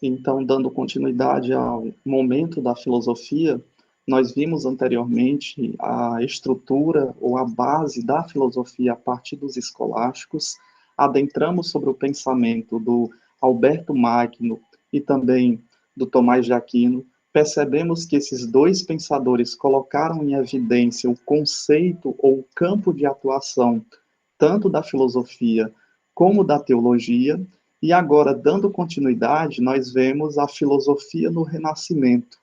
Então, dando continuidade ao momento da filosofia, nós vimos anteriormente a estrutura ou a base da filosofia a partir dos escolásticos, adentramos sobre o pensamento do Alberto Magno e também do Tomás de Aquino, percebemos que esses dois pensadores colocaram em evidência o conceito ou o campo de atuação tanto da filosofia como da teologia, e agora, dando continuidade, nós vemos a filosofia no Renascimento,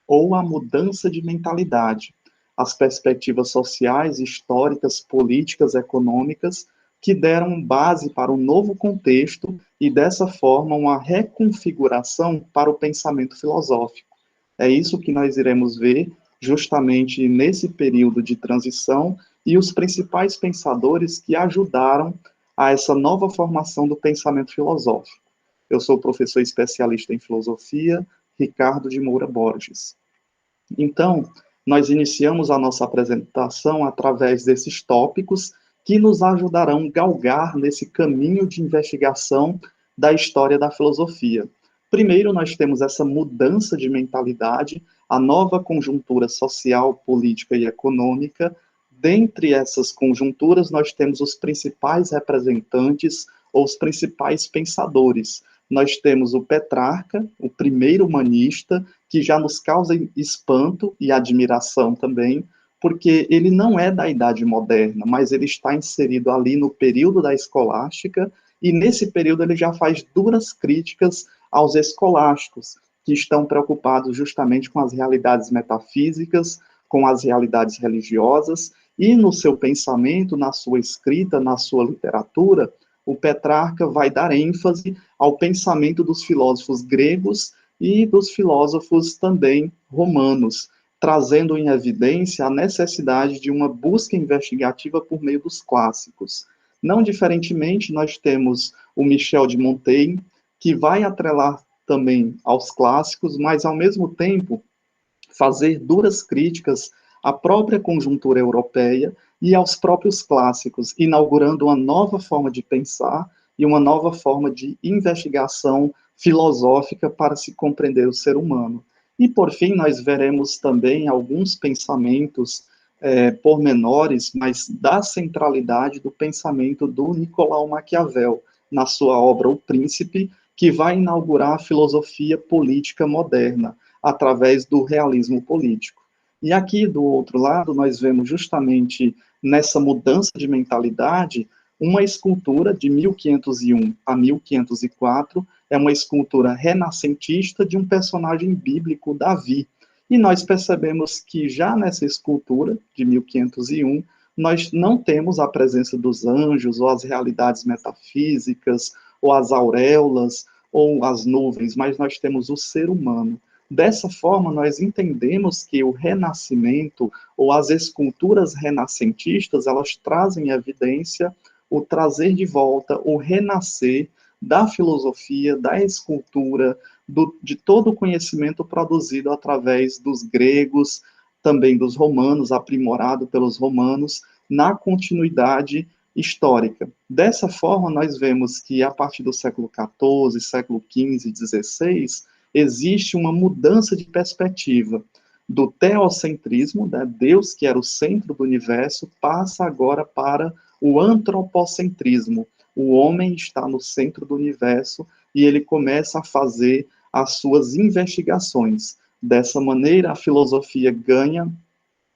ou a mudança de mentalidade, as perspectivas sociais, históricas, políticas, econômicas, que deram base para um novo contexto e, dessa forma, uma reconfiguração para o pensamento filosófico. É isso que nós iremos ver justamente nesse período de transição e os principais pensadores que ajudaram a essa nova formação do pensamento filosófico. Eu sou professor especialista em filosofia, Ricardo de Moura Borges. Então, nós iniciamos a nossa apresentação através desses tópicos que nos ajudarão a galgar nesse caminho de investigação da história da filosofia. Primeiro, nós temos essa mudança de mentalidade, a nova conjuntura social, política e econômica. Dentre essas conjunturas, nós temos os principais representantes ou os principais pensadores. Nós temos o Petrarca, o primeiro humanista, que já nos causa espanto e admiração também, porque ele não é da Idade Moderna, mas ele está inserido ali no período da escolástica, e nesse período ele já faz duras críticas aos escolásticos, que estão preocupados justamente com as realidades metafísicas, com as realidades religiosas, e no seu pensamento, na sua escrita, na sua literatura, o Petrarca vai dar ênfase ao pensamento dos filósofos gregos e dos filósofos também romanos, trazendo em evidência a necessidade de uma busca investigativa por meio dos clássicos. Não diferentemente, nós temos o Michel de Montaigne, que vai atrelar também aos clássicos, mas ao mesmo tempo fazer duras críticas à própria conjuntura europeia e aos próprios clássicos, inaugurando uma nova forma de pensar e uma nova forma de investigação filosófica para se compreender o ser humano. E, por fim, nós veremos também alguns pensamentos pormenores, mas da centralidade do pensamento do Nicolau Maquiavel, na sua obra O Príncipe, que vai inaugurar a filosofia política moderna, através do realismo político. E aqui, do outro lado, nós vemos justamente nessa mudança de mentalidade uma escultura de 1501 a 1504, é uma escultura renascentista de um personagem bíblico, Davi. E nós percebemos que já nessa escultura de 1501, nós não temos a presença dos anjos, ou as realidades metafísicas, ou as auréolas, ou as nuvens, mas nós temos o ser humano. Dessa forma, nós entendemos que o renascimento, ou as esculturas renascentistas, elas trazem em evidência o trazer de volta, o renascer da filosofia, da escultura, de todo o conhecimento produzido através dos gregos, também dos romanos, aprimorado pelos romanos, na continuidade histórica. Dessa forma, nós vemos que a partir do século XIV, século XV, XVI, existe uma mudança de perspectiva. Do teocentrismo, né, Deus, que era o centro do universo, passa agora para o antropocentrismo. O homem está no centro do universo e ele começa a fazer as suas investigações. Dessa maneira, a filosofia ganha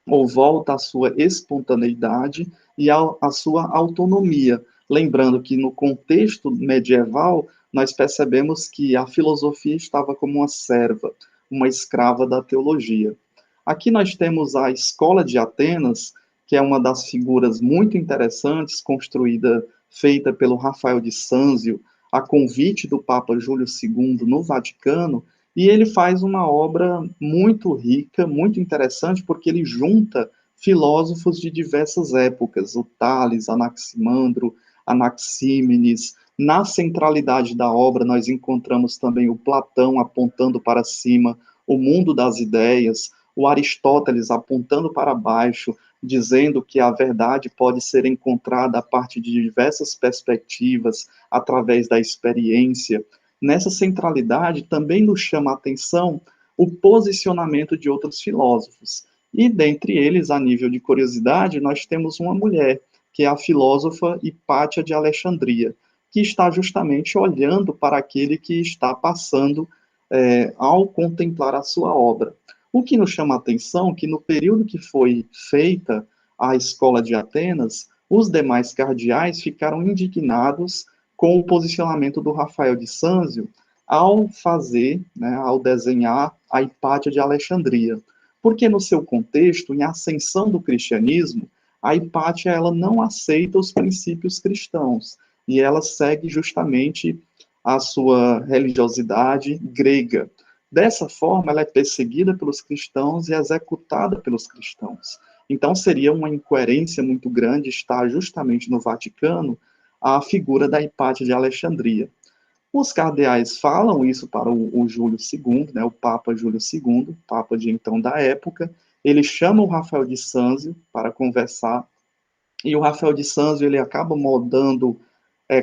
ou volta à sua espontaneidade e à sua autonomia. Lembrando que no contexto medieval, nós percebemos que a filosofia estava como uma serva, uma escrava da teologia. Aqui nós temos a Escola de Atenas, que é uma das figuras muito interessantes, construída, feita pelo Rafael de Sanzio, a convite do Papa Júlio II no Vaticano, e ele faz uma obra muito rica, muito interessante, porque ele junta filósofos de diversas épocas, o Tales, Anaximandro, Anaxímenes. Na centralidade da obra, nós encontramos também o Platão apontando para cima, o mundo das ideias, o Aristóteles apontando para baixo, dizendo que a verdade pode ser encontrada a partir de diversas perspectivas, através da experiência. nessa centralidade também nos chama a atenção o posicionamento de outros filósofos. E dentre eles, a nível de curiosidade, nós temos uma mulher, que é a filósofa Hipátia de Alexandria, que está justamente olhando para aquele que está passando ao contemplar a sua obra. O que nos chama a atenção é que no período que foi feita a escola de Atenas, os demais cardeais ficaram indignados com o posicionamento do Rafael de Sâncio ao fazer, né, ao desenhar a Hipátia de Alexandria. Porque no seu contexto, em ascensão do cristianismo, a Hipátia ela não aceita os princípios cristãos e ela segue justamente a sua religiosidade grega. Dessa forma, ela é perseguida pelos cristãos e executada pelos cristãos. Então, seria uma incoerência muito grande estar justamente no Vaticano a figura da Hipátia de Alexandria. Os cardeais falam isso para o Júlio II, né, o Papa Júlio II, Papa de então da época. Ele chama o Rafael de Sâncio para conversar, e o Rafael de Sâncio ele acaba moldando,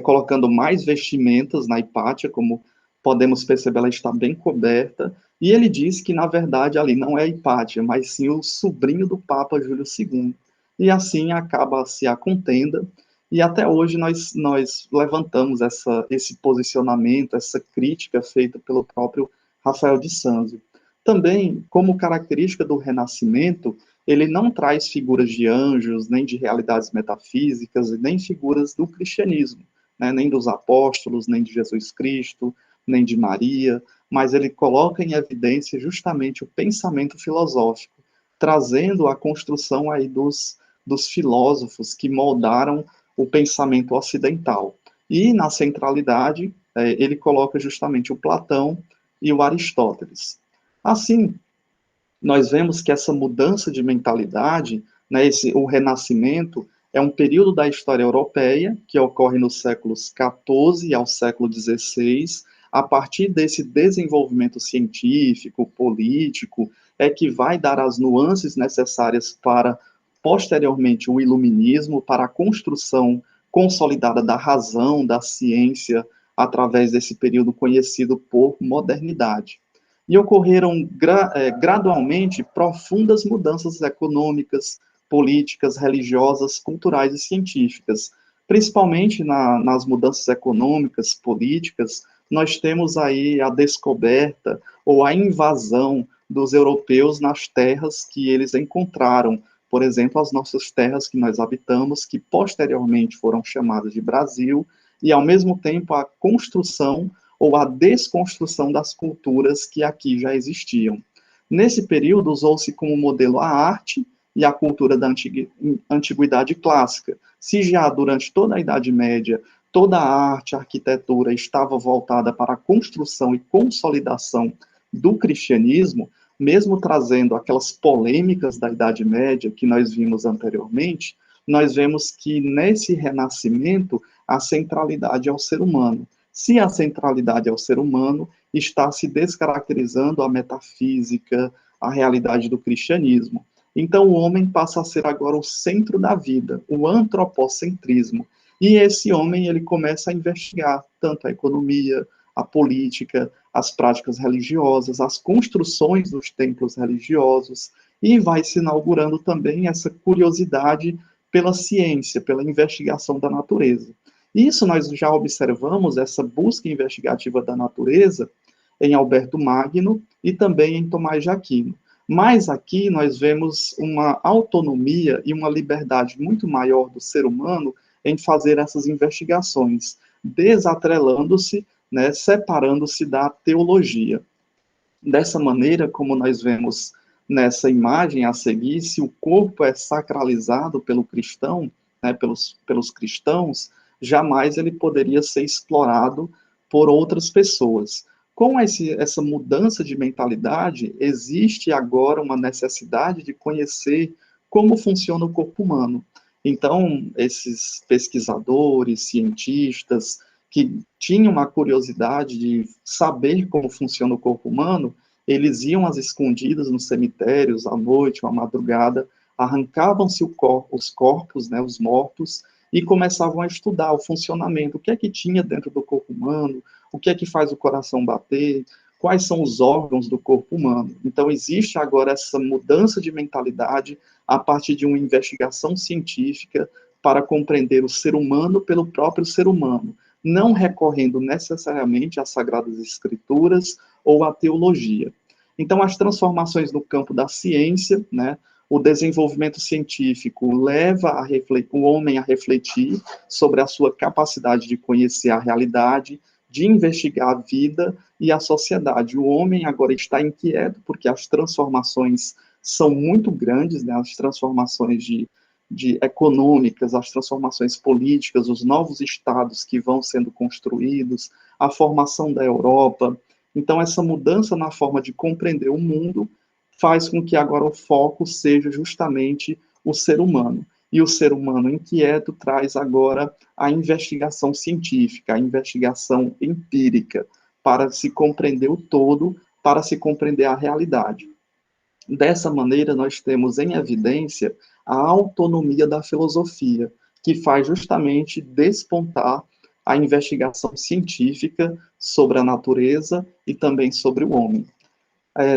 colocando mais vestimentas na Hipátia, como podemos perceber, ela está bem coberta, e ele diz que, na verdade, ali não é a Hipátia, mas sim o sobrinho do Papa Júlio II. E assim acaba-se a contenda, e até hoje nós levantamos esse posicionamento, essa crítica feita pelo próprio Rafael de Sâncio. Também, como característica do Renascimento, ele não traz figuras de anjos, nem de realidades metafísicas, nem figuras do cristianismo, né? Nem dos apóstolos, nem de Jesus Cristo, nem de Maria, mas ele coloca em evidência justamente o pensamento filosófico, trazendo a construção aí dos filósofos que moldaram o pensamento ocidental. E na centralidade, ele coloca justamente o Platão e o Aristóteles. Assim, nós vemos que essa mudança de mentalidade, né, o Renascimento, é um período da história europeia que ocorre nos séculos XIV ao século XVI. A partir desse desenvolvimento científico, político, é que vai dar as nuances necessárias para, posteriormente, o iluminismo, para a construção consolidada da razão, da ciência, através desse período conhecido por modernidade. E ocorreram gradualmente profundas mudanças econômicas, políticas, religiosas, culturais e científicas. Principalmente nas mudanças econômicas, políticas, nós temos aí a descoberta ou a invasão dos europeus nas terras que eles encontraram. Por exemplo, as nossas terras que nós habitamos, que posteriormente foram chamadas de Brasil, e ao mesmo tempo a construção ou a desconstrução das culturas que aqui já existiam. Nesse período, usou-se como modelo a arte e a cultura da antiguidade clássica. Se já durante toda a Idade Média, toda a arte, a arquitetura estava voltada para a construção e consolidação do cristianismo, mesmo trazendo aquelas polêmicas da Idade Média que nós vimos anteriormente, nós vemos que nesse renascimento a centralidade é o ser humano. Se a centralidade é o ser humano, está se descaracterizando a metafísica, a realidade do cristianismo. Então, o homem passa a ser agora o centro da vida, o antropocentrismo. E esse homem, ele começa a investigar tanto a economia, a política, as práticas religiosas, as construções dos templos religiosos, e vai se inaugurando também essa curiosidade pela ciência, pela investigação da natureza. Isso nós já observamos, essa busca investigativa da natureza, em Alberto Magno e também em Tomás de Aquino. Mas aqui nós vemos uma autonomia e uma liberdade muito maior do ser humano em fazer essas investigações, desatrelando-se, né, separando-se da teologia. Dessa maneira, como nós vemos nessa imagem a seguir, se o corpo é sacralizado pelo cristão, né, pelos cristãos, jamais ele poderia ser explorado por outras pessoas. Com essa mudança de mentalidade, existe agora uma necessidade de conhecer como funciona o corpo humano. Então, esses pesquisadores, cientistas, que tinham uma curiosidade de saber como funciona o corpo humano, eles iam às escondidas nos cemitérios, à noite ou à madrugada, arrancavam-se os corpos, né, os mortos, e começavam a estudar o funcionamento, o que é que tinha dentro do corpo humano, o que é que faz o coração bater, quais são os órgãos do corpo humano. Então, existe agora essa mudança de mentalidade a partir de uma investigação científica para compreender o ser humano pelo próprio ser humano, não recorrendo necessariamente às Sagradas Escrituras ou à teologia. Então, as transformações no campo da ciência, né, o desenvolvimento científico leva o homem a refletir sobre a sua capacidade de conhecer a realidade, de investigar a vida e a sociedade. O homem agora está inquieto porque as transformações são muito grandes, né, as transformações de econômicas, as transformações políticas, os novos estados que vão sendo construídos, a formação da Europa. Então, essa mudança na forma de compreender o mundo faz com que agora o foco seja justamente o ser humano. E o ser humano inquieto traz agora a investigação científica, a investigação empírica, para se compreender o todo, para se compreender a realidade. Dessa maneira, nós temos em evidência a autonomia da filosofia, que faz justamente despontar a investigação científica sobre a natureza e também sobre o homem.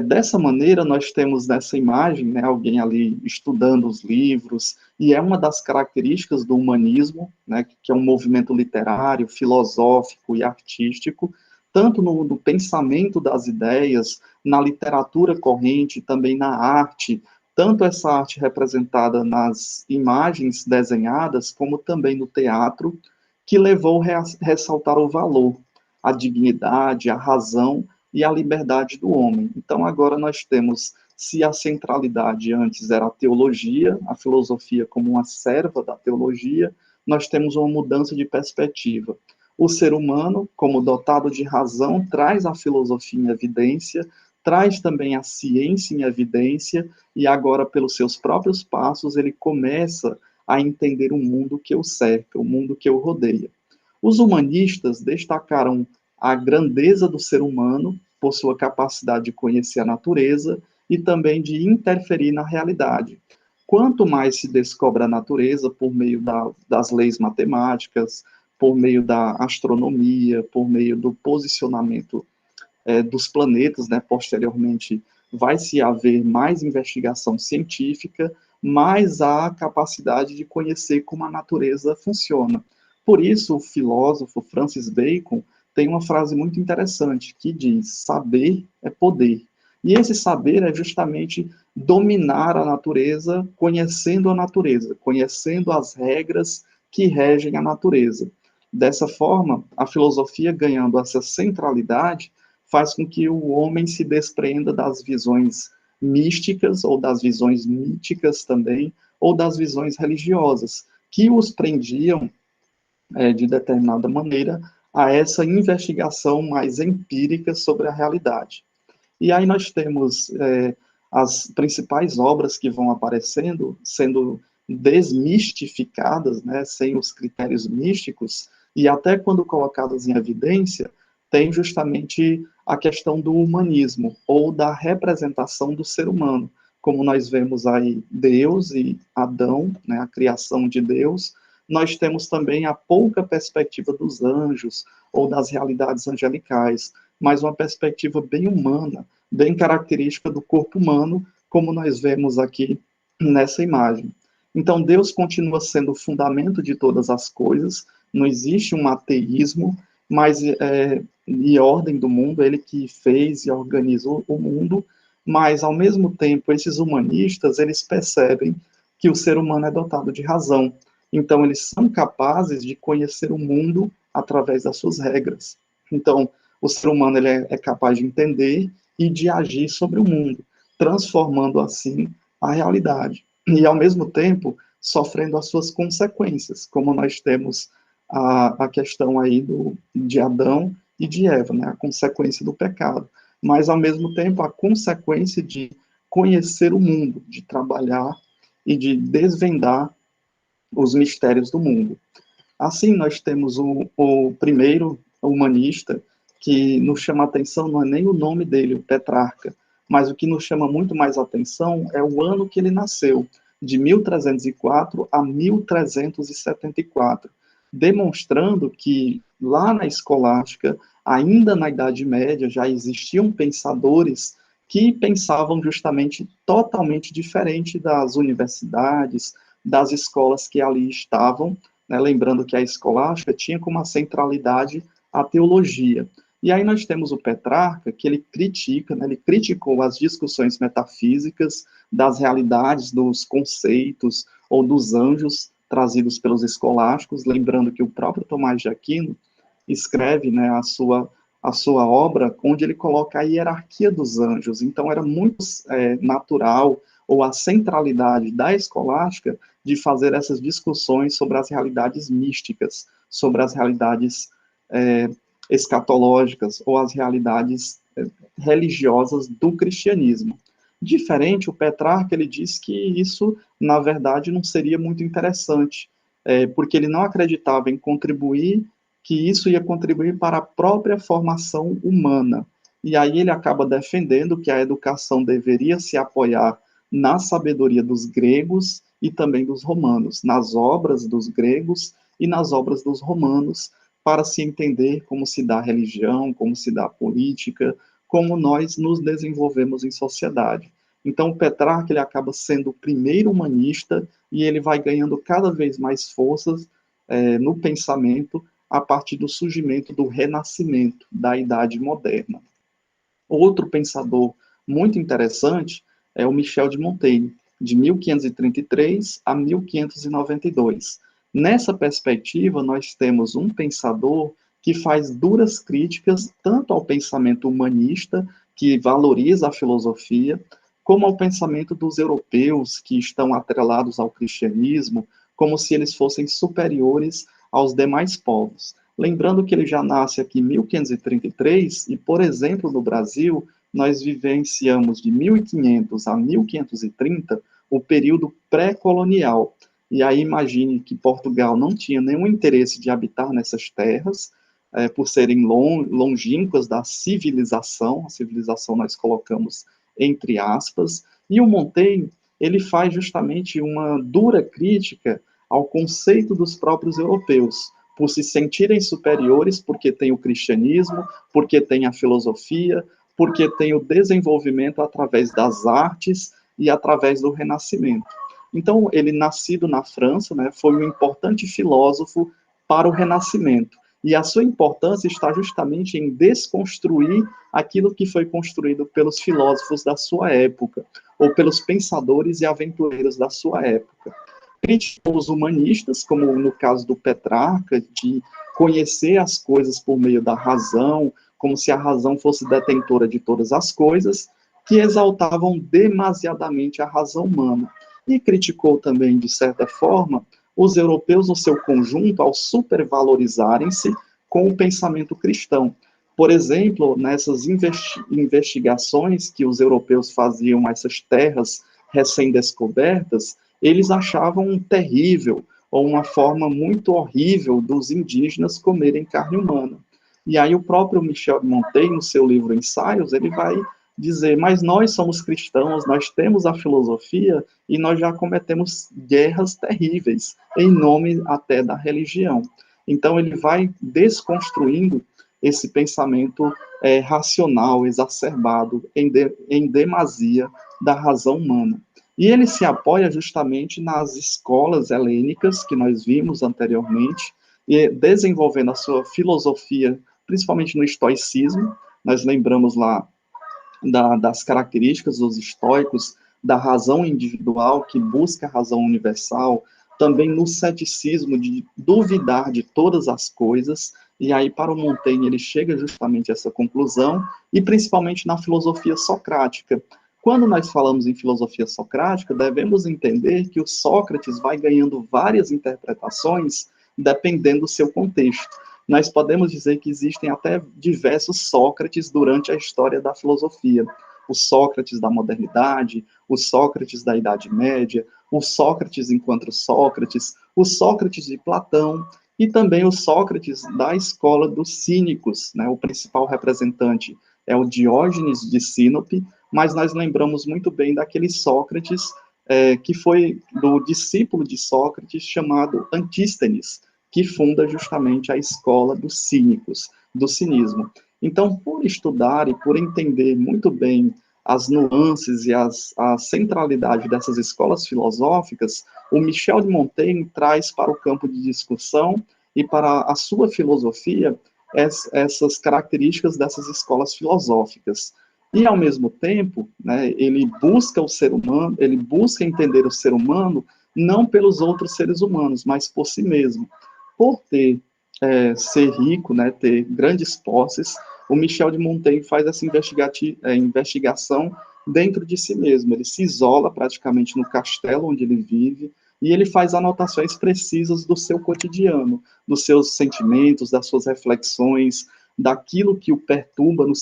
Dessa maneira, nós temos nessa imagem, né, alguém ali estudando os livros, e é uma das características do humanismo, né, que é um movimento literário, filosófico e artístico, tanto no pensamento das ideias, na literatura corrente, também na arte, tanto essa arte representada nas imagens desenhadas, como também no teatro, que levou a ressaltar o valor, a dignidade, a razão e a liberdade do homem. Então, agora nós temos, se a centralidade antes era a teologia, a filosofia como uma serva da teologia, nós temos uma mudança de perspectiva. O ser humano, como dotado de razão, traz a filosofia em evidência, traz também a ciência em evidência, e agora, pelos seus próprios passos, ele começa a entender o mundo que o cerca, o mundo que o rodeia. Os humanistas destacaram a grandeza do ser humano por sua capacidade de conhecer a natureza e também de interferir na realidade. Quanto mais se descobre a natureza por meio das leis matemáticas, por meio da astronomia, por meio do posicionamento dos planetas, né, posteriormente vai se haver mais investigação científica, mais a capacidade de conhecer como a natureza funciona. Por isso, o filósofo Francis Bacon tem uma frase muito interessante que diz: saber é poder. E esse saber é justamente dominar a natureza, conhecendo as regras que regem a natureza. Dessa forma, a filosofia ganhando essa centralidade faz com que o homem se despreenda das visões místicas ou das visões míticas também, ou das visões religiosas, que os prendiam de determinada maneira a essa investigação mais empírica sobre a realidade. E aí nós temos as principais obras que vão aparecendo, sendo desmistificadas, né, sem os critérios místicos, e até quando colocadas em evidência, tem justamente a questão do humanismo, ou da representação do ser humano, como nós vemos aí Deus e Adão, né, a criação de Deus. Nós temos também a pouca perspectiva dos anjos, ou das realidades angelicais, mas uma perspectiva bem humana, bem característica do corpo humano, como nós vemos aqui nessa imagem. Então, Deus continua sendo o fundamento de todas as coisas, não existe um ateísmo, mas e ordem do mundo, ele que fez e organizou o mundo, mas, ao mesmo tempo, esses humanistas, eles percebem que o ser humano é dotado de razão, então eles são capazes de conhecer o mundo através das suas regras. Então, o ser humano ele é capaz de entender e de agir sobre o mundo, transformando assim a realidade. E, ao mesmo tempo, sofrendo as suas consequências, como nós temos a questão aí de Adão e de Eva, né? A consequência do pecado. Mas, ao mesmo tempo, a consequência de conhecer o mundo, de trabalhar e de desvendar os mistérios do mundo. Assim, nós temos o primeiro humanista que nos chama a atenção, não é nem o nome dele, o Petrarca, mas o que nos chama muito mais atenção é o ano que ele nasceu, de 1304 a 1374, demonstrando que lá na escolástica ainda na Idade Média já existiam pensadores que pensavam justamente totalmente diferente das universidades, das escolas que ali estavam, né? Lembrando que a escolástica tinha como centralidade a teologia. E aí nós temos o Petrarca, que ele critica, né, ele criticou as discussões metafísicas das realidades, dos conceitos ou dos anjos trazidos pelos escolásticos, lembrando que o próprio Tomás de Aquino escreve, né, a sua obra, onde ele coloca a hierarquia dos anjos. Então era muito natural, ou a centralidade da escolástica, de fazer essas discussões sobre as realidades místicas, sobre as realidades escatológicas ou as realidades religiosas do cristianismo. Diferente, o Petrarca, ele diz que isso, na verdade, não seria muito interessante, porque ele não acreditava em contribuir, que isso ia contribuir para a própria formação humana. E aí ele acaba defendendo que a educação deveria se apoiar na sabedoria dos gregos e também dos romanos, nas obras dos gregos e nas obras dos romanos, para se entender como se dá a religião, como se dá a política, como nós nos desenvolvemos em sociedade. Então, o Petrarca ele acaba sendo o primeiro humanista e ele vai ganhando cada vez mais forças no pensamento a partir do surgimento do Renascimento, da Idade Moderna. Outro pensador muito interessante é o Michel de Montaigne, de 1533 a 1592. Nessa perspectiva, nós temos um pensador que faz duras críticas tanto ao pensamento humanista, que valoriza a filosofia, como ao pensamento dos europeus, que estão atrelados ao cristianismo, como se eles fossem superiores aos demais povos. Lembrando que ele já nasce aqui em 1533, e, por exemplo, no Brasil, nós vivenciamos de 1500 a 1530 o período pré-colonial. E aí imagine que Portugal não tinha nenhum interesse de habitar nessas terras, por serem longínquas da civilização, a civilização nós colocamos entre aspas, e o Montaigne, ele faz justamente uma dura crítica ao conceito dos próprios europeus, por se sentirem superiores porque tem o cristianismo, porque tem a filosofia, porque tem o desenvolvimento através das artes e através do Renascimento. Então, ele, nascido na França, né, foi um importante filósofo para o Renascimento. E a sua importância está justamente em desconstruir aquilo que foi construído pelos filósofos da sua época, ou pelos pensadores e aventureiros da sua época. Criticou os humanistas, como no caso do Petrarca, de conhecer as coisas por meio da razão, como se a razão fosse detentora de todas as coisas, que exaltavam demasiadamente a razão humana. E criticou também, de certa forma, os europeus no seu conjunto ao supervalorizarem-se com o pensamento cristão. Por exemplo, nessas investigações que os europeus faziam a essas terras recém-descobertas, eles achavam terrível, ou uma forma muito horrível dos indígenas comerem carne humana. E aí o próprio Michel de Montaigne, no seu livro Ensaios, ele vai dizer, mas nós somos cristãos, nós temos a filosofia e nós já cometemos guerras terríveis, em nome até da religião. Então ele vai desconstruindo esse pensamento racional, exacerbado, em demasia da razão humana. E ele se apoia justamente nas escolas helênicas que nós vimos anteriormente, e desenvolvendo a sua filosofia, principalmente no estoicismo. Nós lembramos lá das características dos estoicos, da razão individual que busca a razão universal, também no ceticismo de duvidar de todas as coisas, e aí para o Montaigne ele chega justamente a essa conclusão, e principalmente na filosofia socrática. Quando nós falamos em filosofia socrática, devemos entender que o Sócrates vai ganhando várias interpretações dependendo do seu contexto. Nós podemos dizer que existem até diversos Sócrates durante a história da filosofia. O Sócrates da modernidade, o Sócrates da Idade Média, o Sócrates enquanto Sócrates, o Sócrates de Platão e também o Sócrates da escola dos cínicos, né? O principal representante é o Diógenes de Sinope, mas nós lembramos muito bem daquele Sócrates que foi do discípulo de Sócrates chamado Antístenes, que funda justamente a escola dos cínicos, do cinismo. Então, por estudar e por entender muito bem as nuances e a centralidade dessas escolas filosóficas, o Michel de Montaigne traz para o campo de discussão e para a sua filosofia essas características dessas escolas filosóficas. E, ao mesmo tempo, né, ele busca o ser humano, ele busca entender o ser humano não pelos outros seres humanos, mas por si mesmo. Por ser rico, né, ter grandes posses, o Michel de Montaigne faz essa investigação dentro de si mesmo. Ele se isola praticamente no castelo onde ele vive e ele faz anotações precisas do seu cotidiano, dos seus sentimentos, das suas reflexões, daquilo que o perturba no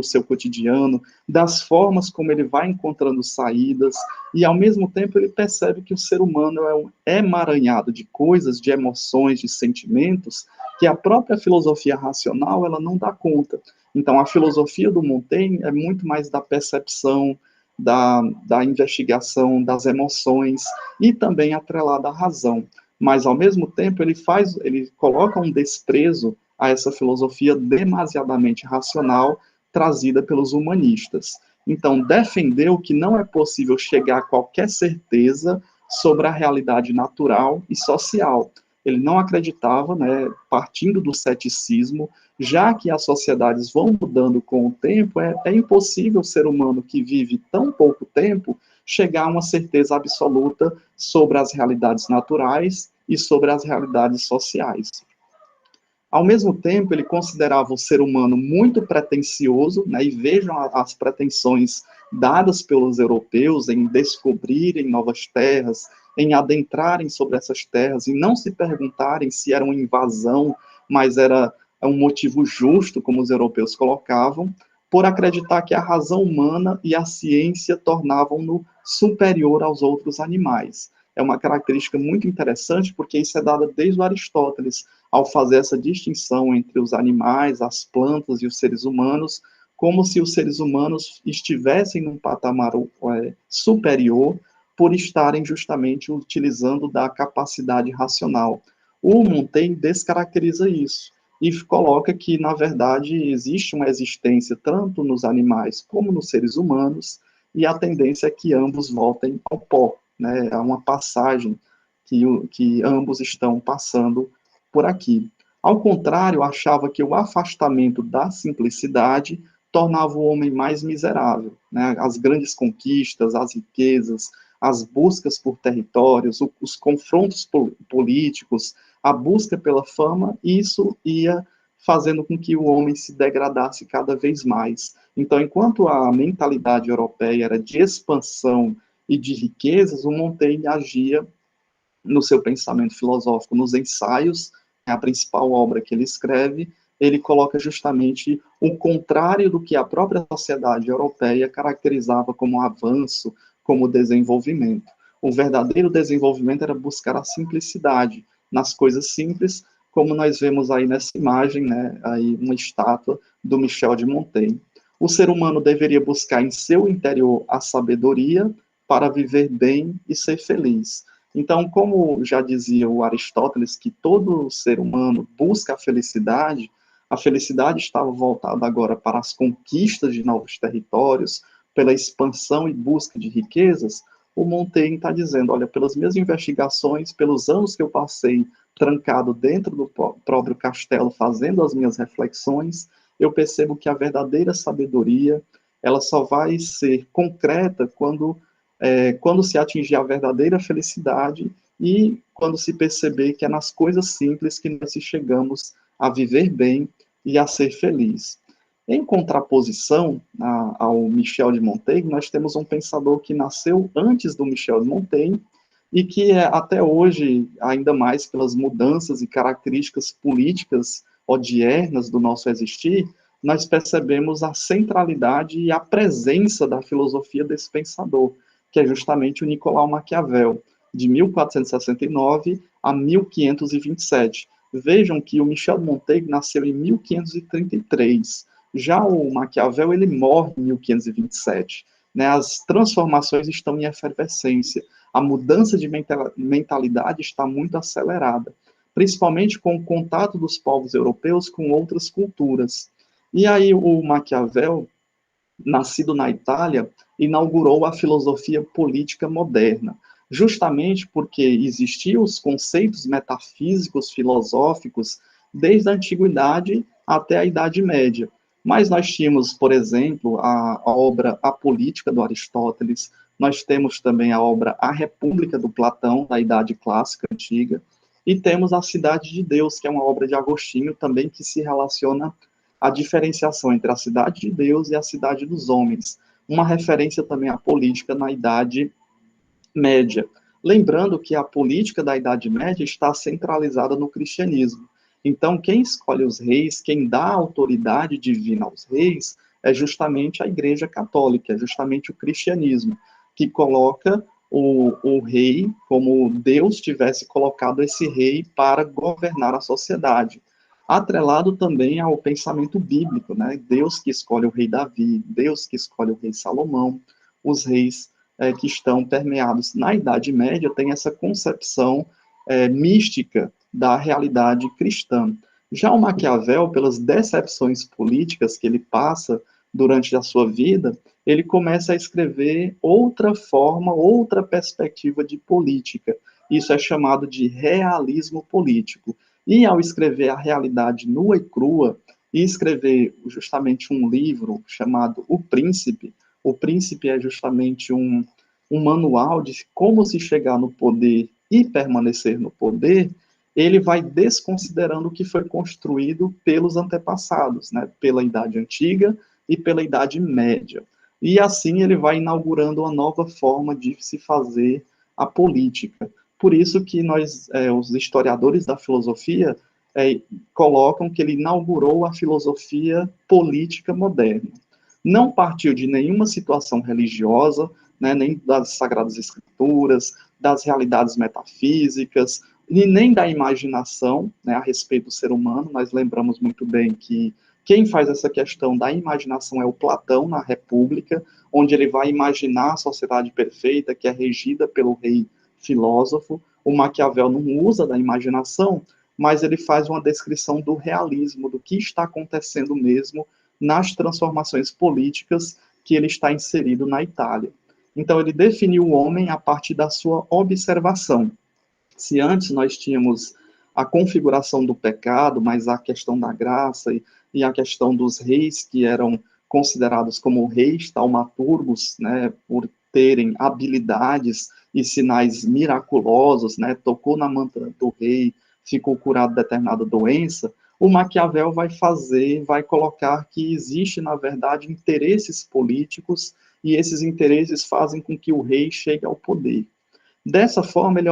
seu cotidiano, das formas como ele vai encontrando saídas, e ao mesmo tempo ele percebe que o ser humano é um emaranhado de coisas, de emoções, de sentimentos, que a própria filosofia racional ela não dá conta. Então a filosofia do Montaigne é muito mais da percepção, da investigação, das emoções, e também atrelada à razão. Mas ao mesmo tempo ele coloca um desprezo a essa filosofia demasiadamente racional trazida pelos humanistas. Então, defendeu que não é possível chegar a qualquer certeza sobre a realidade natural e social. Ele não acreditava, né, partindo do ceticismo, já que as sociedades vão mudando com o tempo, é impossível o ser humano que vive tão pouco tempo chegar a uma certeza absoluta sobre as realidades naturais e sobre as realidades sociais. Ao mesmo tempo, ele considerava o ser humano muito pretensioso, né, e vejam as pretensões dadas pelos europeus em descobrirem novas terras, em adentrarem sobre essas terras e não se perguntarem se era uma invasão, mas era um motivo justo, como os europeus colocavam, por acreditar que a razão humana e a ciência tornavam-no superior aos outros animais. É uma característica muito interessante, porque isso é dado desde o Aristóteles, ao fazer essa distinção entre os animais, as plantas e os seres humanos, como se os seres humanos estivessem num patamar superior por estarem justamente utilizando da capacidade racional. O Montaigne descaracteriza isso e coloca que, na verdade, existe uma existência tanto nos animais como nos seres humanos, e a tendência é que ambos voltem ao pó, né? É uma passagem que ambos estão passando por aqui. Ao contrário, achava que o afastamento da simplicidade tornava o homem mais miserável, né? As grandes conquistas, as riquezas, as buscas por territórios, os confrontos políticos, a busca pela fama, isso ia fazendo com que o homem se degradasse cada vez mais. Então, enquanto a mentalidade europeia era de expansão e de riquezas, o Montaigne agia no seu pensamento filosófico, nos ensaios, a principal obra que ele escreve, ele coloca justamente o contrário do que a própria sociedade europeia caracterizava como avanço, como desenvolvimento. O verdadeiro desenvolvimento era buscar a simplicidade nas coisas simples, como nós vemos aí nessa imagem, né, aí uma estátua do Michel de Montaigne. O ser humano deveria buscar em seu interior a sabedoria para viver bem e ser feliz. Então, como já dizia o Aristóteles, que todo ser humano busca a felicidade estava voltada agora para as conquistas de novos territórios, pela expansão e busca de riquezas. O Montaigne está dizendo, olha, pelas minhas investigações, pelos anos que eu passei trancado dentro do próprio castelo, fazendo as minhas reflexões, eu percebo que a verdadeira sabedoria, ela só vai ser concreta quando se atingir a verdadeira felicidade e quando se perceber que é nas coisas simples que nós chegamos a viver bem e a ser feliz. Em contraposição ao Michel de Montaigne, nós temos um pensador que nasceu antes do Michel de Montaigne e que até hoje, ainda mais pelas mudanças e características políticas odiernas do nosso existir, nós percebemos a centralidade e a presença da filosofia desse pensador, que é justamente o Nicolau Maquiavel, de 1469 a 1527. Vejam que o Michel de Montaigne nasceu em 1533. Já o Maquiavel, ele morre em 1527. Né? As transformações estão em efervescência. A mudança de mentalidade está muito acelerada. principalmente com o contato dos povos europeus com outras culturas. E aí o Maquiavel, nascido na Itália, inaugurou a filosofia política moderna, justamente porque existiam os conceitos metafísicos, filosóficos, desde a antiguidade até a Idade Média. Mas nós tínhamos, por exemplo, a obra A Política, do Aristóteles, nós temos também a obra A República, do Platão, da Idade Clássica Antiga, e temos A Cidade de Deus, que é uma obra de Agostinho também que se relaciona a diferenciação entre a cidade de Deus e a cidade dos homens, uma referência também à política na Idade Média. Lembrando que a política da Idade Média está centralizada no cristianismo. Então, quem escolhe os reis, quem dá autoridade divina aos reis, é justamente a Igreja Católica, é justamente o cristianismo, que coloca o rei como Deus tivesse colocado esse rei para governar a sociedade, atrelado também ao pensamento bíblico, né? Deus que escolhe o rei Davi, Deus que escolhe o rei Salomão, os reis que estão permeados na Idade Média têm essa concepção mística da realidade cristã. Já o Maquiavel, pelas decepções políticas que ele passa durante a sua vida, ele começa a escrever outra forma, outra perspectiva de política. Isso é chamado de realismo político. E ao escrever a realidade nua e crua, e escrever justamente um livro chamado O Príncipe é justamente um manual de como se chegar no poder e permanecer no poder, ele vai desconsiderando o que foi construído pelos antepassados, né, pela Idade Antiga e pela Idade Média. E assim ele vai inaugurando uma nova forma de se fazer a política. Por isso que nós, os historiadores da filosofia, colocam que ele inaugurou a filosofia política moderna. Não partiu de nenhuma situação religiosa, né, nem das Sagradas Escrituras, das realidades metafísicas, e nem da imaginação, né, a respeito do ser humano. Nós lembramos muito bem que quem faz essa questão da imaginação é o Platão, na República, onde ele vai imaginar a sociedade perfeita, que é regida pelo rei filósofo. O Maquiavel não usa da imaginação, mas ele faz uma descrição do realismo, do que está acontecendo mesmo nas transformações políticas que ele está inserido na Itália. Então, ele definiu o homem a partir da sua observação. Se antes nós tínhamos a configuração do pecado, mas a questão da graça e a questão dos reis que eram considerados como reis taumaturgos, né, por terem habilidades e sinais miraculosos, né, tocou na manta do rei, ficou curado de determinada doença, o Maquiavel vai colocar que existe, na verdade, interesses políticos e esses interesses fazem com que o rei chegue ao poder. Dessa forma, ele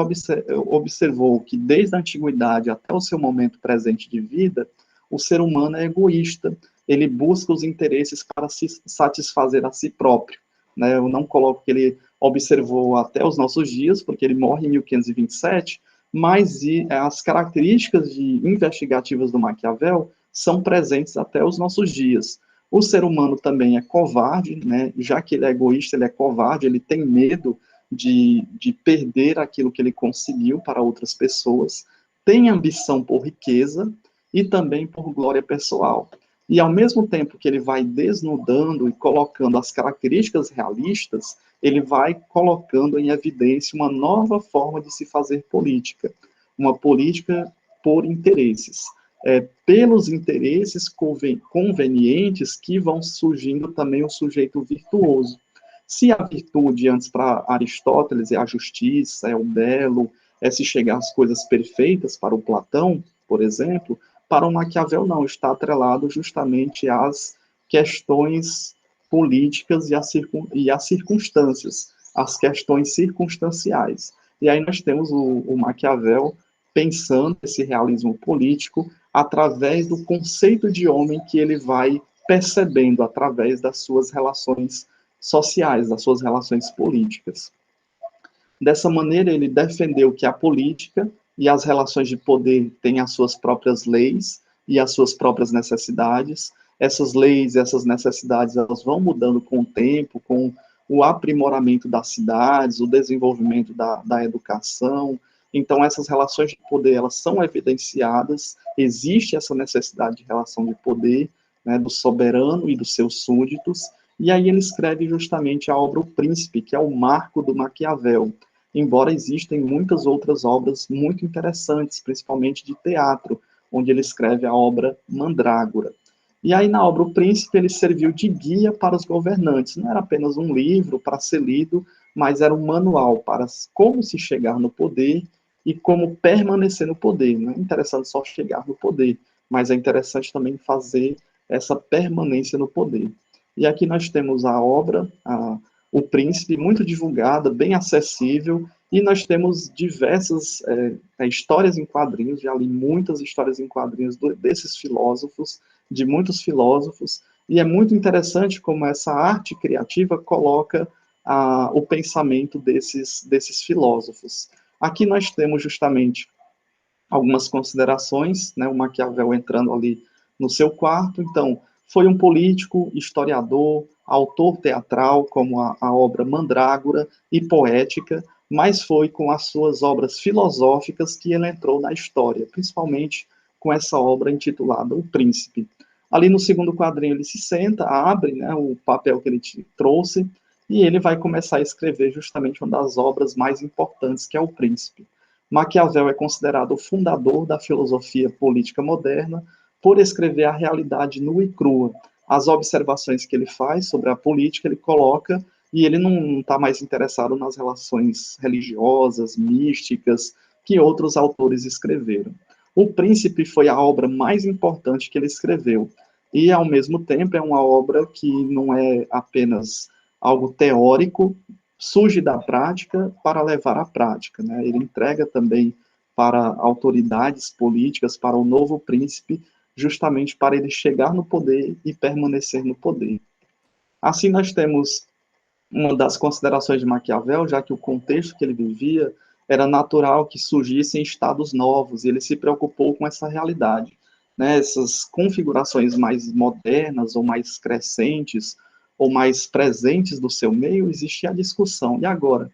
observou que desde a antiguidade até o seu momento presente de vida, o ser humano é egoísta, ele busca os interesses para se satisfazer a si próprio. Né? Eu não coloco que ele observou até os nossos dias, porque ele morre em 1527, mas as características investigativas do Maquiavel são presentes até os nossos dias. O ser humano também é covarde, né? Já que ele é egoísta, ele é covarde, ele tem medo de perder aquilo que ele conseguiu para outras pessoas, tem ambição por riqueza e também por glória pessoal. E ao mesmo tempo que ele vai desnudando e colocando as características realistas, ele vai colocando em evidência uma nova forma de se fazer política, uma política por interesses. Pelos interesses convenientes que vão surgindo também o sujeito virtuoso. Se a virtude antes para Aristóteles é a justiça, é o belo, é se chegar às coisas perfeitas para o Platão, por exemplo, para o Maquiavel não, está atrelado justamente às questões políticas e às circunstâncias, às questões circunstanciais. E aí nós temos o Maquiavel pensando esse realismo político através do conceito de homem que ele vai percebendo através das suas relações sociais, das suas relações políticas. Dessa maneira, ele defendeu que a política e as relações de poder têm as suas próprias leis e as suas próprias necessidades. Essas leis e essas necessidades elas vão mudando com o tempo, com o aprimoramento das cidades, o desenvolvimento da educação, Então, essas relações de poder, elas são evidenciadas, existe essa necessidade de relação de poder, né, do soberano e dos seus súditos, e aí ele escreve justamente a obra O Príncipe, que é o marco do Maquiavel, embora existem muitas outras obras muito interessantes, principalmente de teatro, onde ele escreve a obra Mandrágora. E aí, na obra O Príncipe, ele serviu de guia para os governantes. Não era apenas um livro para ser lido, mas era um manual para como se chegar no poder e como permanecer no poder. Não é interessante só chegar no poder, mas é interessante também fazer essa permanência no poder. E aqui nós temos a obra, O Príncipe, muito divulgada, bem acessível, e nós temos diversas histórias em quadrinhos, já li muitas histórias em quadrinhos desses filósofos, de muitos filósofos, e é muito interessante como essa arte criativa coloca o pensamento desses filósofos. Aqui nós temos justamente algumas considerações, né, o Maquiavel entrando ali no seu quarto. Então, foi um político, historiador, autor teatral, como a obra Mandrágora, e poética, mas foi com as suas obras filosóficas que ele entrou na história, principalmente com essa obra intitulada O Príncipe. Ali no segundo quadrinho ele se senta, abre, né, o papel que ele trouxe, e ele vai começar a escrever justamente uma das obras mais importantes, que é O Príncipe. Maquiavel é considerado o fundador da filosofia política moderna por escrever a realidade nua e crua. As observações que ele faz sobre a política, ele coloca, e ele não está mais interessado nas relações religiosas, místicas, que outros autores escreveram. O Príncipe foi a obra mais importante que ele escreveu, e, ao mesmo tempo, é uma obra que não é apenas algo teórico, surge da prática para levar à prática, né? Ele entrega também para autoridades políticas, para o novo príncipe, justamente para ele chegar no poder e permanecer no poder. Assim, nós temos uma das considerações de Maquiavel, já que o contexto que ele vivia era natural que surgissem estados novos, e ele se preocupou com essa realidade, né? Essas configurações mais modernas ou mais crescentes ou mais presentes do seu meio, existia a discussão. E agora?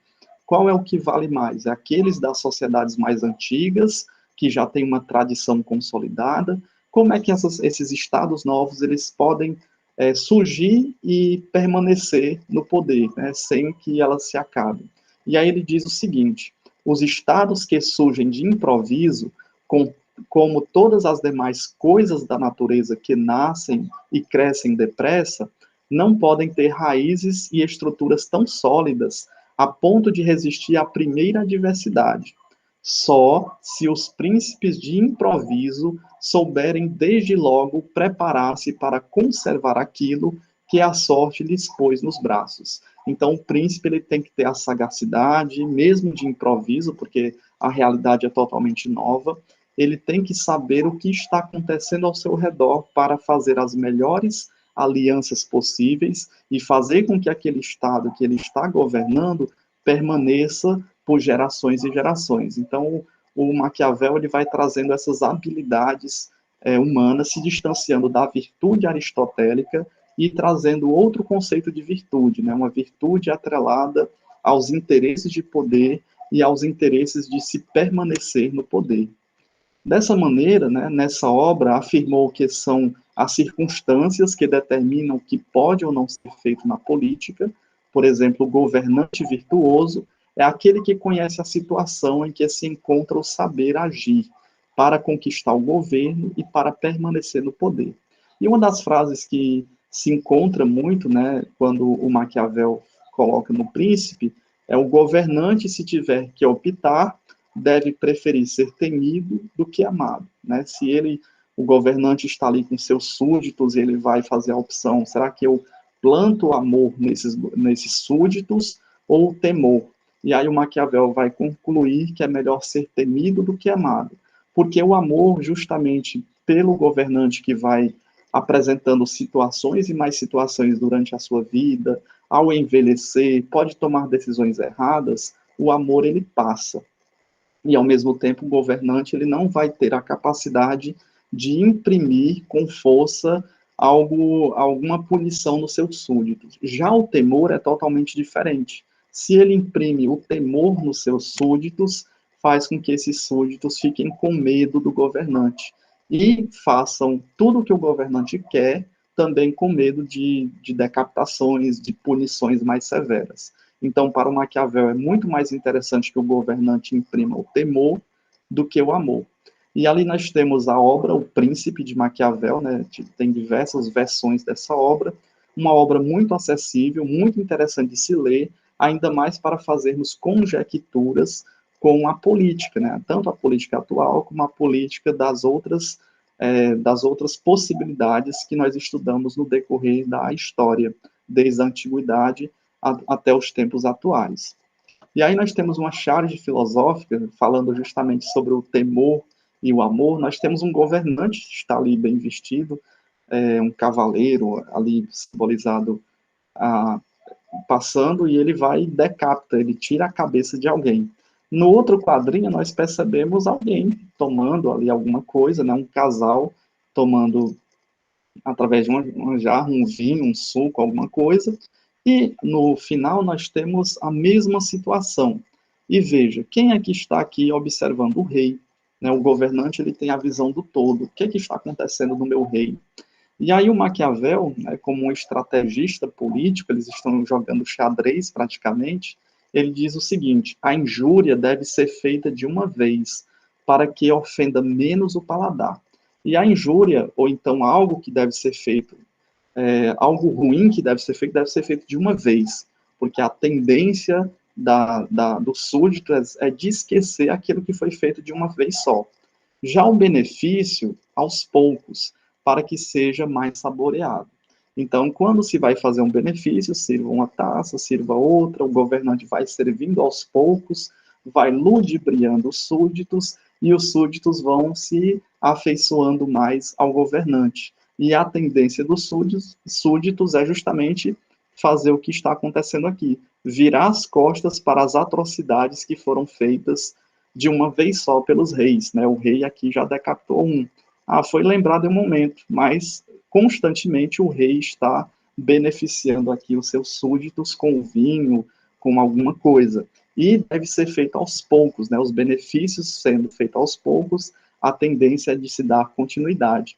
Qual é o que vale mais? É aqueles das sociedades mais antigas, que já têm uma tradição consolidada? Como é que esses estados novos eles podem surgir e permanecer no poder, né, sem que elas se acabem? E aí ele diz o seguinte: os estados que surgem de improviso, como todas as demais coisas da natureza que nascem e crescem depressa, não podem ter raízes e estruturas tão sólidas a ponto de resistir à primeira adversidade. Só se os príncipes de improviso souberem desde logo preparar-se para conservar aquilo que a sorte lhes pôs nos braços. Então, o príncipe ele tem que ter a sagacidade, mesmo de improviso, porque a realidade é totalmente nova. Ele tem que saber o que está acontecendo ao seu redor para fazer as melhores alianças possíveis e fazer com que aquele Estado que ele está governando permaneça por gerações e gerações. Então, o Maquiavel ele vai trazendo essas habilidades humanas, se distanciando da virtude aristotélica e trazendo outro conceito de virtude, né? Uma virtude atrelada aos interesses de poder e aos interesses de se permanecer no poder. Dessa maneira, né, nessa obra, afirmou que são as circunstâncias que determinam o que pode ou não ser feito na política. Por exemplo, o governante virtuoso é aquele que conhece a situação em que se encontra o saber agir para conquistar o governo e para permanecer no poder. E uma das frases que se encontra muito, né, quando o Maquiavel coloca no Príncipe, é: o governante, se tiver que optar, deve preferir ser temido do que amado, né? Se o governante está ali com seus súditos e ele vai fazer a opção, será que eu planto amor nesses súditos ou temor? E aí o Maquiavel vai concluir que é melhor ser temido do que amado, porque o amor, justamente pelo governante que vai apresentando situações e mais situações durante a sua vida, ao envelhecer, pode tomar decisões erradas, o amor ele passa. E, ao mesmo tempo, o governante ele não vai ter a capacidade de imprimir com força alguma punição nos seus súditos. Já o temor é totalmente diferente. Se ele imprime o temor nos seus súditos, faz com que esses súditos fiquem com medo do governante e façam tudo o que o governante quer, também com medo de decapitações, de punições mais severas. Então, para o Maquiavel, é muito mais interessante que o governante imprima o temor do que o amor. E ali nós temos a obra O Príncipe, de Maquiavel, né? Tem diversas versões dessa obra, uma obra muito acessível, muito interessante de se ler, ainda mais para fazermos conjecturas com a política, né? Tanto a política atual como a política das outras possibilidades que nós estudamos no decorrer da história, desde a antiguidade até os tempos atuais. E aí nós temos uma charge filosófica, falando justamente sobre o temor e o amor. Nós temos um governante que está ali bem vestido, um cavaleiro ali simbolizado passando, e ele vai e decapita, ele tira a cabeça de alguém. No outro quadrinho, nós percebemos alguém tomando ali alguma coisa, né, um casal tomando, através de uma jarra, um vinho, um suco, alguma coisa, e no final nós temos a mesma situação. E veja, quem é que está aqui observando o rei? Né, o governante, ele tem a visão do todo. O que é que está acontecendo no meu reino? E aí o Maquiavel, né, como um estrategista político, eles estão jogando xadrez praticamente, ele diz o seguinte: a injúria deve ser feita de uma vez, para que ofenda menos o paladar. E a injúria, ou então algo que deve ser feito, algo ruim que deve ser feito de uma vez, porque a tendência do súdito é de esquecer aquilo que foi feito de uma vez só. Já o benefício, aos poucos, para que seja mais saboreado. Então, quando se vai fazer um benefício, sirva uma taça, sirva outra, o governante vai servindo aos poucos, vai ludibriando os súditos, e os súditos vão se afeiçoando mais ao governante. E a tendência dos súditos é justamente fazer o que está acontecendo aqui, virar as costas para as atrocidades que foram feitas de uma vez só pelos reis, né? O rei aqui já decapitou um. Foi lembrado em um momento, mas constantemente o rei está beneficiando aqui os seus súditos com vinho, com alguma coisa. E deve ser feito aos poucos, né? Os benefícios sendo feitos aos poucos, a tendência é de se dar continuidade.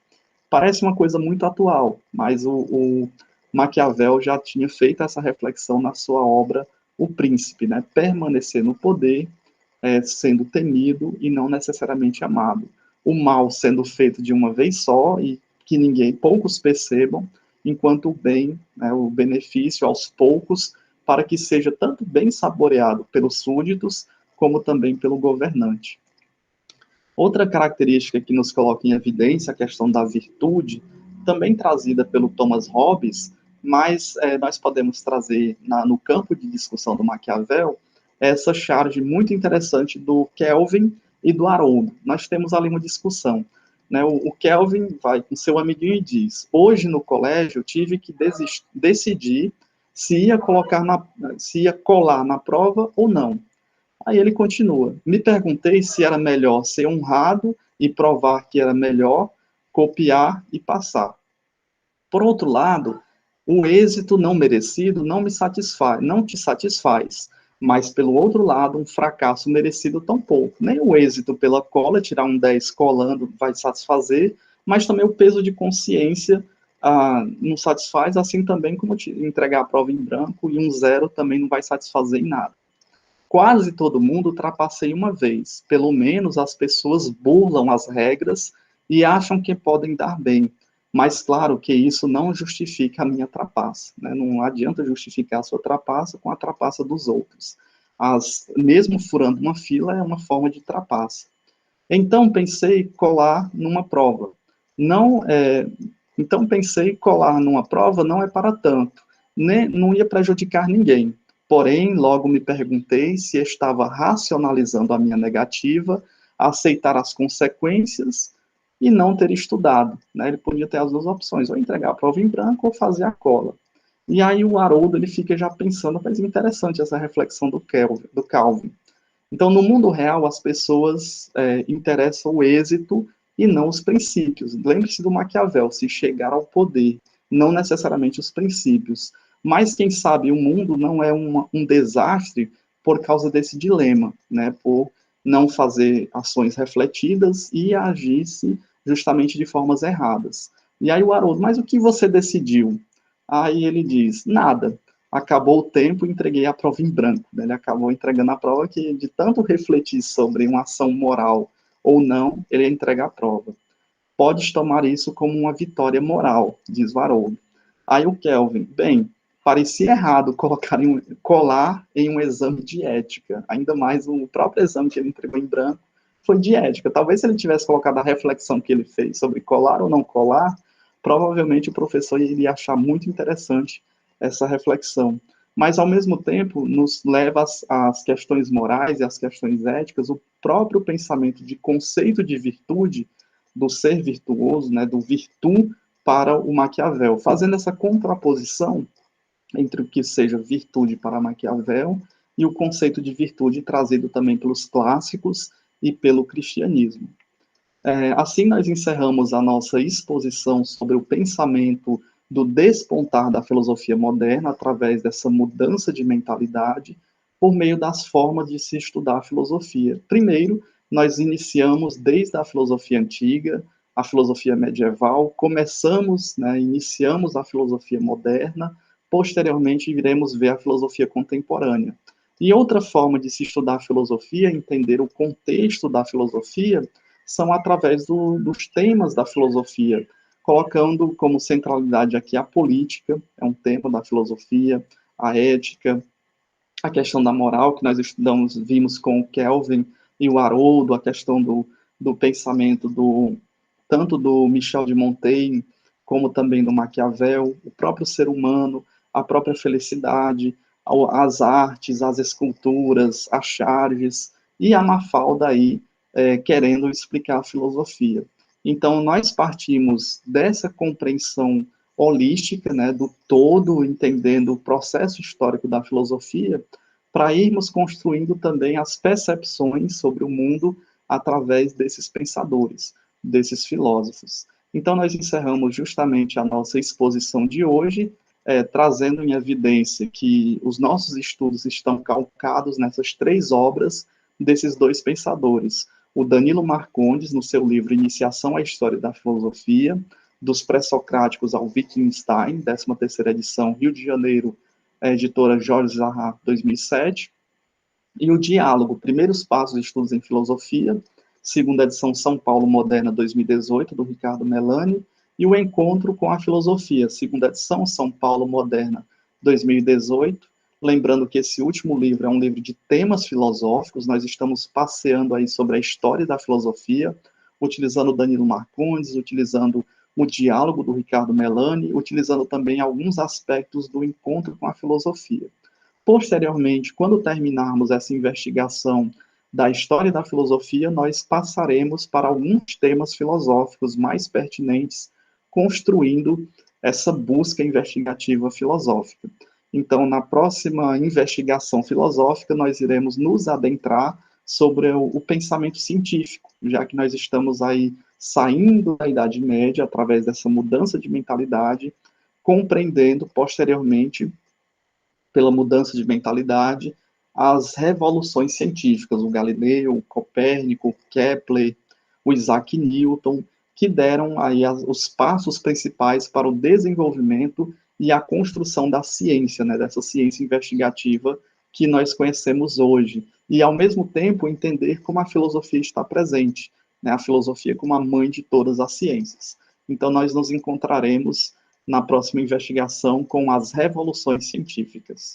Parece uma coisa muito atual, mas o Maquiavel já tinha feito essa reflexão na sua obra O Príncipe, né? Permanecer no poder, sendo temido e não necessariamente amado. O mal sendo feito de uma vez só e que poucos percebam, enquanto o bem, né, o benefício aos poucos, para que seja tanto bem saboreado pelos súditos, como também pelo governante. Outra característica que nos coloca em evidência a questão da virtude, também trazida pelo Thomas Hobbes, mas nós podemos trazer no campo de discussão do Maquiavel, essa charge muito interessante do Kelvin e do Haroldo. Nós temos ali uma discussão. Né? O Kelvin vai com seu amiguinho e diz: hoje no colégio eu tive que decidir se ia colar na prova ou não. Aí ele continua: me perguntei se era melhor ser honrado e provar que era melhor, copiar e passar. Por outro lado, o êxito não merecido não me satisfaz, não te satisfaz, mas pelo outro lado, um fracasso merecido tampouco. Nem o êxito pela cola, tirar um 10 colando, vai satisfazer, mas também o peso de consciência não satisfaz, assim também como entregar a prova em branco e um 0 também não vai satisfazer em nada. Quase todo mundo trapaceia uma vez. Pelo menos as pessoas burlam as regras e acham que podem dar bem. Mas claro que isso não justifica a minha trapaça. Né? Não adianta justificar a sua trapaça com a trapaça dos outros. Mesmo furando uma fila é uma forma de trapaça. Então pensei colar numa prova. Então pensei colar numa prova não é para tanto. Não ia prejudicar ninguém. Porém, logo me perguntei se estava racionalizando a minha negativa, aceitar as consequências e não ter estudado. Né? Ele podia ter as duas opções, ou entregar a prova em branco ou fazer a cola. E aí o Haroldo ele fica já pensando, mas é interessante essa reflexão do Calvin. Então, no mundo real, as pessoas interessam o êxito e não os princípios. Lembre-se do Maquiavel, se chegar ao poder, não necessariamente os princípios. Mas, quem sabe, o mundo não é um desastre por causa desse dilema, né? Por não fazer ações refletidas e agisse justamente de formas erradas. E aí o Haroldo, mas o que você decidiu? Aí ele diz, nada, acabou o tempo, entreguei a prova em branco. Ele acabou entregando a prova que, de tanto refletir sobre uma ação moral ou não, ele entrega a prova. Podes tomar isso como uma vitória moral, diz o Haroldo. Aí o Kelvin, bem, parecia errado colar em um exame de ética, ainda mais o próprio exame que ele entregou em branco foi de ética. Talvez se ele tivesse colocado a reflexão que ele fez sobre colar ou não colar, provavelmente o professor iria achar muito interessante essa reflexão. Mas, ao mesmo tempo, nos leva às questões morais e às questões éticas, o próprio pensamento de conceito de virtude, do ser virtuoso, né, do virtu para o Maquiavel, fazendo essa contraposição entre o que seja virtude para Maquiavel e o conceito de virtude trazido também pelos clássicos e pelo cristianismo. Assim, nós encerramos a nossa exposição sobre o pensamento do despontar da filosofia moderna através dessa mudança de mentalidade por meio das formas de se estudar a filosofia. Primeiro, nós iniciamos desde a filosofia antiga, a filosofia medieval, começamos, né, iniciamos a filosofia moderna, posteriormente iremos ver a filosofia contemporânea. E outra forma de se estudar a filosofia, entender o contexto da filosofia, são através dos temas da filosofia, colocando como centralidade aqui a política, é um tema da filosofia, a ética, a questão da moral, que nós estudamos, vimos com o Kelvin e o Haroldo, a questão do pensamento tanto do Michel de Montaigne, como também do Maquiavel, o próprio ser humano, a própria felicidade, as artes, as esculturas, as charges, e a Mafalda aí, querendo explicar a filosofia. Então, nós partimos dessa compreensão holística, né, do todo, entendendo o processo histórico da filosofia, para irmos construindo também as percepções sobre o mundo através desses pensadores, desses filósofos. Então, nós encerramos justamente a nossa exposição de hoje, trazendo em evidência que os nossos estudos estão calcados nessas três obras desses dois pensadores. O Danilo Marcondes, no seu livro Iniciação à História da Filosofia, dos pré-socráticos ao Wittgenstein, 13ª edição, Rio de Janeiro, editora Jorge Zaha, 2007, e o Diálogo, Primeiros Passos de Estudos em Filosofia, segunda edição São Paulo Moderna 2018, do Ricardo Melani, e o Encontro com a Filosofia, segunda edição São Paulo Moderna 2018. Lembrando que esse último livro é um livro de temas filosóficos, nós estamos passeando aí sobre a história da filosofia, utilizando Danilo Marcondes, utilizando o Diálogo do Ricardo Melani, utilizando também alguns aspectos do Encontro com a Filosofia. Posteriormente, quando terminarmos essa investigação da história da filosofia, nós passaremos para alguns temas filosóficos mais pertinentes, construindo essa busca investigativa filosófica. Então, na próxima investigação filosófica, nós iremos nos adentrar sobre o pensamento científico, já que nós estamos aí saindo da Idade Média através dessa mudança de mentalidade, compreendendo posteriormente, pela mudança de mentalidade, as revoluções científicas, o Galileu, o Copérnico, o Kepler, o Isaac Newton, que deram aí os passos principais para o desenvolvimento e a construção da ciência, né, dessa ciência investigativa que nós conhecemos hoje. E, ao mesmo tempo, entender como a filosofia está presente, né, a filosofia como a mãe de todas as ciências. Então, nós nos encontraremos na próxima investigação com as revoluções científicas.